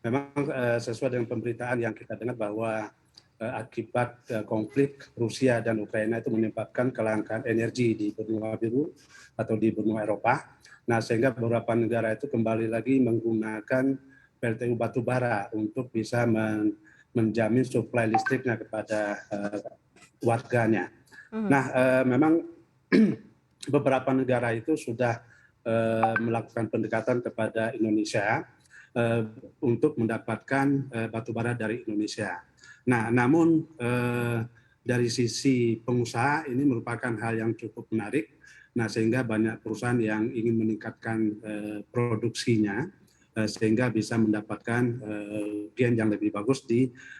memang sesuai dengan pemberitaan yang kita dengar bahwa akibat konflik Rusia dan Ukraina itu menyebabkan kelangkaan energi di benua biru atau di benua Eropa. Nah, sehingga beberapa negara itu kembali lagi menggunakan PLTU batubara untuk bisa menjamin suplai listriknya kepada warganya. Nah, memang beberapa negara itu sudah melakukan pendekatan kepada Indonesia untuk mendapatkan batubara dari Indonesia. Nah, namun dari sisi pengusaha ini merupakan hal yang cukup menarik. Nah, sehingga banyak perusahaan yang ingin meningkatkan produksinya sehingga bisa mendapatkan gain yang lebih bagus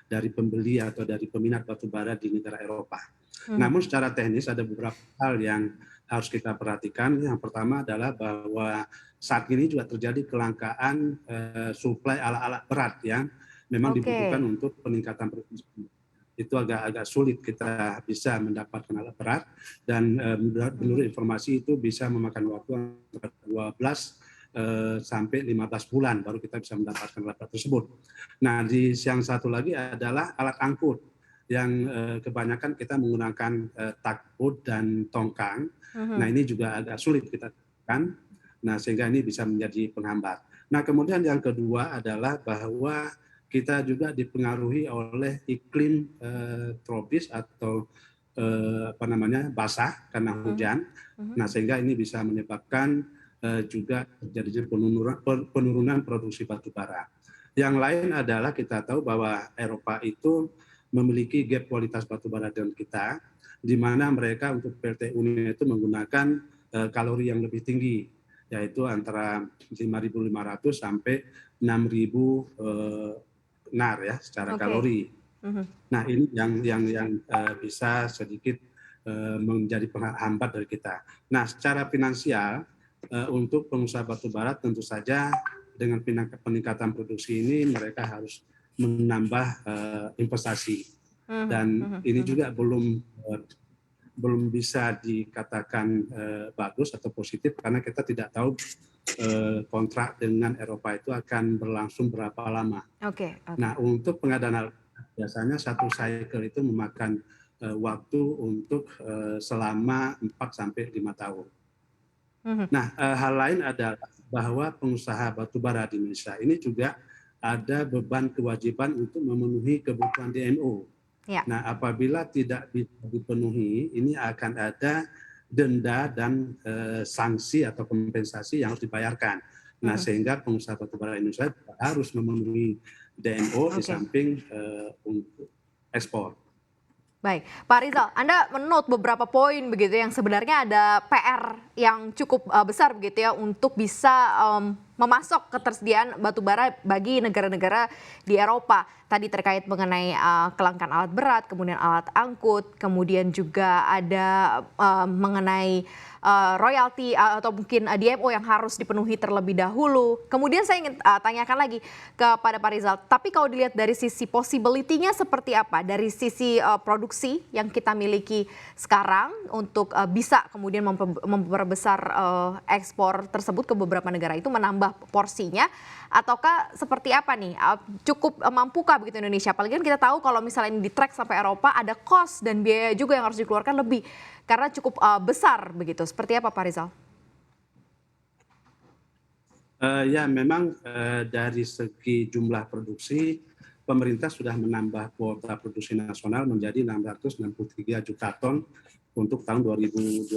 dari pembeli atau dari peminat batubara di negara Eropa. Namun secara teknis ada beberapa hal yang harus kita perhatikan. Yang pertama adalah bahwa saat ini juga terjadi kelangkaan suplai alat-alat berat yang memang dibutuhkan untuk peningkatan produksi. Itu agak sulit kita bisa mendapatkan alat berat dan menurut informasi itu bisa memakan waktu antara 12 sampai 15 bulan baru kita bisa mendapatkan alat berat tersebut. Nah, di yang satu lagi adalah alat angkut yang kebanyakan kita menggunakan tugboat dan tongkang. Nah, ini juga agak sulit kita lakukan. Nah, sehingga ini bisa menjadi penghambat. Nah, kemudian yang kedua adalah bahwa kita juga dipengaruhi oleh iklim tropis atau basah karena hujan. Nah, sehingga ini bisa menyebabkan juga terjadinya penurunan produksi batubara. Yang lain adalah kita tahu bahwa Eropa itu memiliki gap kualitas batubara dengan kita, di mana mereka untuk PLTU-nya itu menggunakan kalori yang lebih tinggi, yaitu antara 5.500 sampai 6.000 nar ya secara kalori. Nah, ini yang bisa sedikit menjadi penghambat dari kita. Nah, secara finansial untuk pengusaha batubara tentu saja dengan peningkatan produksi ini mereka harus menambah investasi dan ini juga belum bisa dikatakan bagus atau positif karena kita tidak tahu kontrak dengan Eropa itu akan berlangsung berapa lama. Nah, untuk pengadaan biasanya satu cycle itu memakan waktu untuk selama 4 sampai 5 tahun. Nah, hal lain adalah bahwa pengusaha batubara di Indonesia ini juga ada beban kewajiban untuk memenuhi kebutuhan DMO. Nah, apabila tidak dipenuhi, ini akan ada denda dan sanksi atau kompensasi yang harus dibayarkan. Nah, sehingga pengusaha batubara Indonesia harus memenuhi DMO di samping untuk ekspor. Baik, Pak Rizal, Anda menot beberapa poin begitu yang sebenarnya ada PR yang cukup besar begitu ya untuk bisa memasok ketersediaan batubara bagi negara-negara di Eropa. Tadi terkait mengenai kelangkaan alat berat, kemudian alat angkut, kemudian juga ada mengenai royalti atau mungkin DMO yang harus dipenuhi terlebih dahulu. Kemudian saya ingin tanyakan lagi kepada Pak Rizal, tapi kalau dilihat dari sisi possibility-nya seperti apa? Dari sisi produksi yang kita miliki sekarang untuk bisa kemudian memperbesar ekspor tersebut ke beberapa negara itu menambah porsinya, ataukah seperti apa nih? Cukup mampukah begitu Indonesia? Apalagi kan kita tahu kalau misalnya ini di-track sampai Eropa ada cost dan biaya juga yang harus dikeluarkan lebih karena cukup besar begitu. Seperti apa Pak Rizal? Ya, memang dari segi jumlah produksi, pemerintah sudah menambah kuota produksi nasional menjadi 663 juta ton untuk tahun 2022.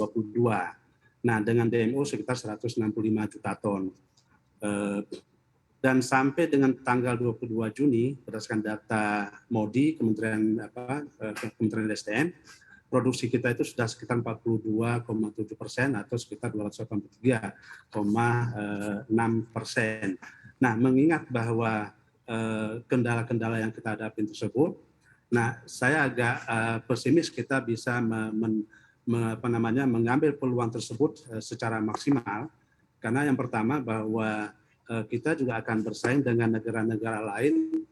Nah, dengan DMO sekitar 165 juta ton. Dan sampai dengan tanggal 22 Juni, berdasarkan data MODI, Kementerian SDM, produksi kita itu sudah sekitar 42,7% atau sekitar 283,6%. Nah, mengingat bahwa kendala-kendala yang kita hadapi tersebut, nah saya agak pesimis kita bisa mengambil peluang tersebut secara maksimal, karena yang pertama bahwa kita juga akan bersaing dengan negara-negara lain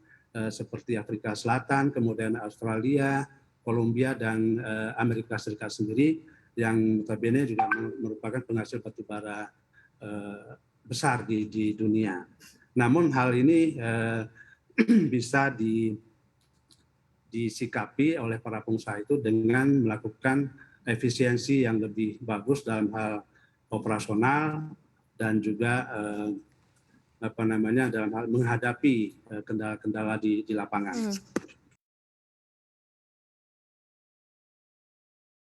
seperti Afrika Selatan, kemudian Australia, Kolombia dan Amerika Serikat sendiri yang notabene juga merupakan penghasil batubara besar di dunia. Namun hal ini bisa disikapi oleh para pengusaha itu dengan melakukan efisiensi yang lebih bagus dalam hal operasional dan juga dalam hal menghadapi kendala-kendala di lapangan.